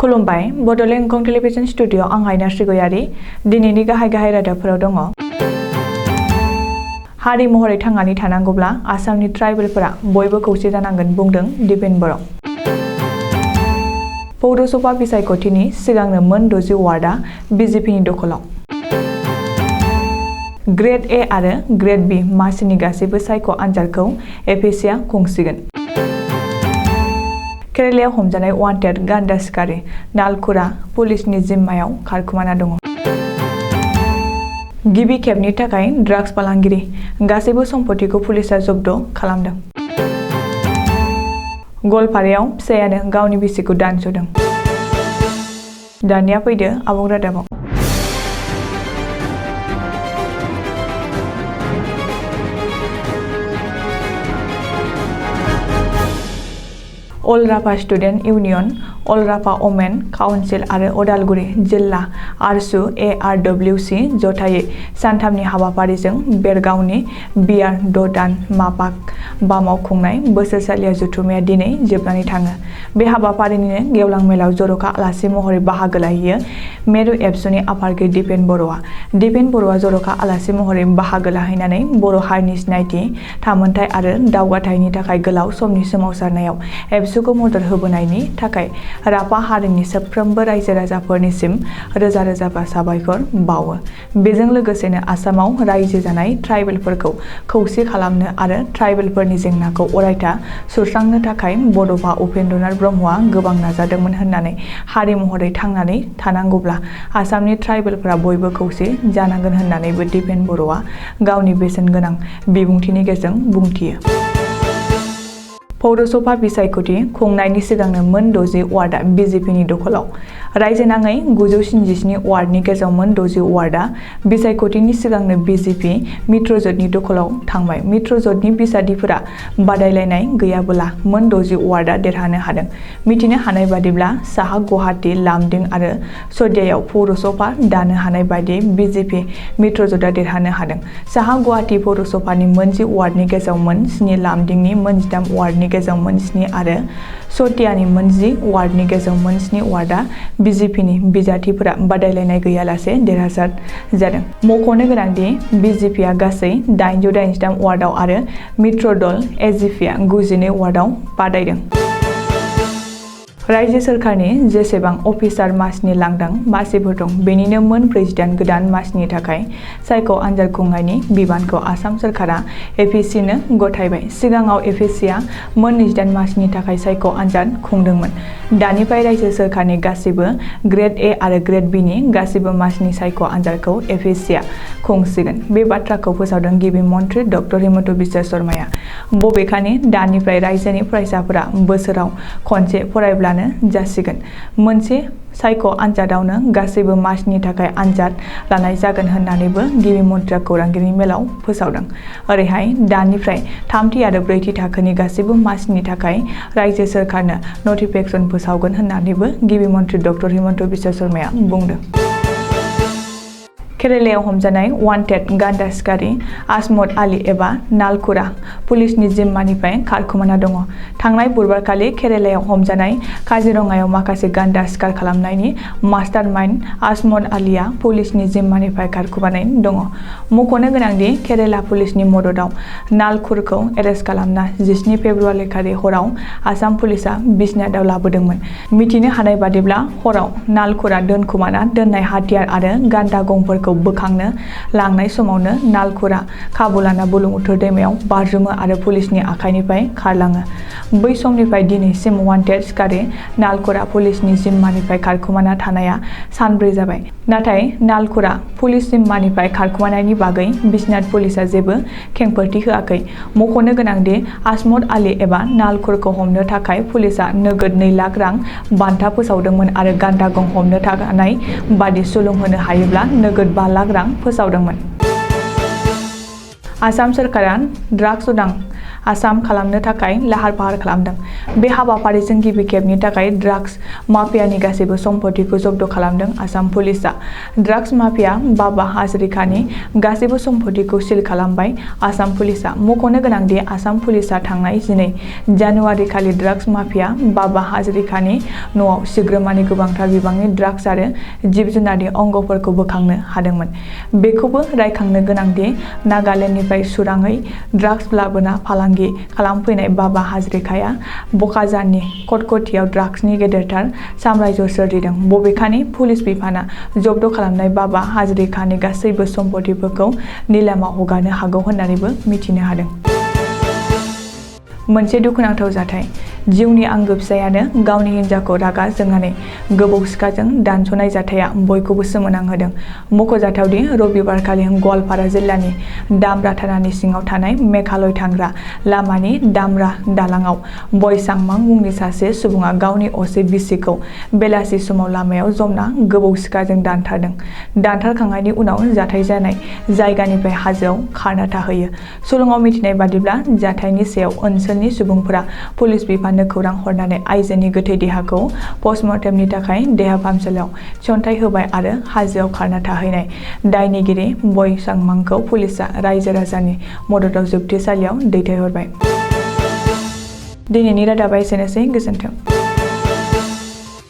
खुलुमबाय Bodoland एंखं television studio आं आइना श्रीगयारि दिनैनि गाहाय रादाबफोराव दङ। हारि महरै थांनानै थानांगौब्ला आसामनि ट्राइबेलफोरा बयबो खौसे जानांगोन बुंदों दिपेन बर'। पौरसभा बिसायख'थिनि सिगांनो मोन 60 वार्डआ बिजेपिनि दखलाव। ग्रेड ए आरो ग्रेड बि मासिनि गासैबो सायख' आनजादखौ एफएसिआ खुंसिगोन। केरालायाव हमजानाय वान्टेड गान्दा सिखारि नालकुरा पुलिसनि जिम्मायाव खारखुमाना दङ। गिबि खेबनि थाखाय ड्राग्स फालांगिरि गासैबो सम्पथिखौ पुलिसआ जब्द खालामदों। गवालपारायाव फिसायानो गावनि बिसिखौ दानस'दों। दानिया फैदो आबुं रादाबाव। अल राभा स्टुडेन्ट इउनियन, अल राभा वमेन काउन्सिल आरो उदालगुरि जिल्ला आरसु ARWC जथायै सानथामनि हाबाफारिजों बेरगावनि बियार द'दान मापाक बामाव खुंनाय बोसोरसालिया जथुम्माया दिनै जोबनानै थाङो। बे हाबाफारिनिनो गेवलां मेलाव जर'खा आलासि महरै बाहागो लाहैयो मेरु एबसुनि आफादगिरि दिपेन बर'आ। दिपेन बर'आ जर'खा आलासि महरै बाहागो लाहैनानै बर' हारिनि सिनायथि, थामोनथाय आरो दावगाथायनि थाखाय गोलाव समनि सोमावसारनायाव एबसुखौ मदद होबोनायनि थाखाय राभा हारिनि साफ्रोमबो रायजो राजाफोरनिसिम रोजा रोजा साबायखर बावो। बेजों लोगोसेनो आसामाव रायजो जानाय ट्राइबेलफोरखौ खौसे खालामनो आरो ट्राइबेलफोरनि जेंनाखौ अरायथा सुस्रांनो थाखाय बड'फा उपेन्द्रनाथ ब्रह्मआ गोबां नाजादोंमोन होननानै हारि महरै थांनानै थानांगौब्ला आसामनि ट्राइबेलफोरा बयबो खौसे जानांगोन होननानैबो दिपेन बर'आ गावनि बेसेन गोनां बिबुंथिनि गेजेरजों बुंथियो। पौरसभा बिसायख'थि खुंनायनि सिगांनो मोन 60 वार्डआ बिजेपिनि दखलाव। रायजो नाङै 977 वार्डनि गेजेराव मोन 60 वार्डआ बिसायख'थिनि सिगांनो बिजेपि मित्रजोतनि दखलाव थांबाय। मित्रजोतनि बिसादिफोरा बादायलायनाय गैयाबोला मोन 60 वार्डआ देरहानो हादों। मिथिनो हानाय बादिब्ला साहा गुवाहाटी, लामदिं आरो सदियायाव पौरसभा दानो हानाय बायदियै बिजेपि मित्रजोतआ देरहानो हादों। साहा गुवाहाटी पौरसभानि मोन 10 वार्डनि गेजेराव मोन 7, लामदिंनि मोन 18 वार्डनि गेजेराव मोन 7 आरो सतियानि मोन 10 वार्डनि गेजेराव मोन 7 वार्डआ बिजेपिनि बिजाथिफोरा बादायलायनाय गैयालासे देरहासार जादों। मख'नो गोनांदि बिजेपिआ गासै 883 वार्डआव आरो मित्र दल एजिपिआ 92 वार्डआव बादायदों। रायजो सोरखारनि जेसेबां अफिसार मासिनि लांदां मासिफोर दं बेनिनो मोन 48 गोदान मासिनि थाखाय सायख' आनजाद खुंनायनि बिबानखौ आसाम सोरखारा एफएसिनो गथायबाय। सिगाङाव एफएसिआ मोन 28 मासिनि थाखाय सायख' आनजाद खुंदोंमोन। दानिफ्राय रायजो सोरखारनि गासिबो ग्रेड ए आरो ग्रेड बिनि गासिबो मासिनि सायख' आनजादखौ एफएसिआ खुंसिगोन। बे बाथ्राखौ फोसावदों गिबि मन्थ्रि डक्टर हिमन्त बिश्व शर्माया। बबेखानि दानिफ्राय रायजोनि फरायसाफोरा बोसोराव खनसे फरायब्लानो जासिगोन। मोनसे सायख' आनजादावनो गासैबो मासनि थाखाय आनजाद लानाय जागोन होननानैबो गिबि मन्थ्रिया खौरांगिरि मेलाव फोसावदों। ओरैहाय दानिफ्राय 3थि आरो 4थि थाखोनि गासैबो मासनि थाखाय रायजो सोरखारनो नटिफिकेसन फोसावगोन होननानैबो गिबि मन्थ्रि डक्टर हिमन्त बिश्व शर्माया बुंदों। केरालायाव हमजानाय वान्टेड गान्दा सिखारि आजमत आली एबा नालकुरा पुलिसनि जिम्मानिफ्राय खारखुमाना दङ। थांनाय बुधबारखालि केरालायाव हमजानाय काजिरङायाव माखासे गान्दा सिखार खालामनायनि मास्टारमाइन्ड आजमत आलीआ पुलिसनि जिम्मानिफ्राय खारखुमानाय दङ। मख'नो गोनांदि केराला पुलिसनि मददआव नालकुरखौ एरेस्ट खालामना 17 फेब्रुवारि खालि हराव आसाम पुलिसआ बिसनाथआव लाबोदोंमोन। मिथिनो हानाय बादिब्ला हराव नालकुरा दोनखुमाना दोननाय हाथियार आरो गान्दा गंफोरखौ बोखांनो लांनाय समावनो नालकुरा खाबु लाना बुरलुंबुथुर दैमायाव बाज्रुमो आरो पुलिसनि आखाइनिफ्राय खारलाङो। बै समनिफ्राय दिनैसिम वान्टेड सिखारि नालकुरा पुलिसनि जिम्मानिफ्राय खारखुमाना थानाया सानब्रै जाबाय। नाथाय नालकुरा पुलिस जिम्मानिफ्राय खारखुमानायनि बागै बिसनाथ पुलिसआ जेबो खेंफोरथि होआखै। मख'नो गोनांदि आजमत आली एबा नालकुरखौ हमनो थाखाय पुलिसआ नोगोद 2 लाख रां बान्था फोसावदोंमोन आरो गान्दा गं हमनो थानाय बादि सुलुं होनो हायोब्ला नोगोद 5 लाख रां फोसावदोंमोन। आसाम सोरखारा ड्राग्स उदां आसाम खालामनो थाखाय लाहार फाहार खालामदों। बे हाबाफारिजों गिबि खेबनि थाखाय ड्राग्स माफियानि गासैबो सम्पथिखौ जब्द खालामदों आसाम पुलिसआ। ड्राग्स माफिया बाबा हाजरिकानि गासैबो सम्पथिखौ सिल खालामबाय आसाम पुलिसआ। मख'नो गोनांदि आसाम पुलिसआ थांनाय 12 जानुवारि खालि ड्राग्स माफिया बाबा हाजरिकानि न'आव सिग्रोमानि गोबांथार बिबांनि ड्राग्स आरो जिब-जुनारनि अंगफोरखौ बोखांनो हादोंमोन। बेखौबो रायखांनो गोनांदि नागालेन्डनिफ्राय सुराङै ड्राग्स लाबोना फालांगि खालामफैनाय बाबा हाजरिकाया बकाजाननि कटकटियाव ड्राग्सनि गेदेरथार साम्रायजो सोरजिदों। बबेखानि पुलिस बिफाना जब्द खालामनाय बाबा हाजरिकानि गासैबो सम्पथिफोरखौ निलामाव हगारनो हागौ होननानैबो मिथिनो हादों। मोनसे दुखुनांथाव जाथाय। जिउनि आंगो फिसायानो गावनि हिन्जावखौ रागा जोंनानै गोबौ सिखाजों दानस'नाय जाथाया बयखौबो सोमोनांहोदों। मख'जाथावदि रबिबारखालि गवालपारा जिल्लानि दामरा थानानि सिङाव थानाय मेघालय थांग्रा लामानि दामरा दालाङाव बयसांमां मुंनि सासे सुबुङा गावनि असे बिसिखौ बेलासि समाव लामायाव जमना गोबौ सिखाजों दानथारदों। दानथारखांनायनि उनाव जाथाय जानाय जायगानिफ्राय हाजोआव खारना थाहैयो। सल'आव मिथिनाय बादिब्ला जाथायनि सायाव ओनसोलनि सुबुंफोरा पुलिस बिफाननो खौरां हरनानै आइजोनि गोथै देहाखौ पस्टमर्टेमनि थाखाय देहा फाहामसालियाव थिसनथाय होबाय आरो हाजोआव खारना थाहैनाय दायनिगिरि बयसांमांखौ पुलिसआ रायजो राजानि मददाव जोबथेसालियाव दैथायहरबाय। दिनैनि रादाबा एसेनोसै। गोजोन्थों।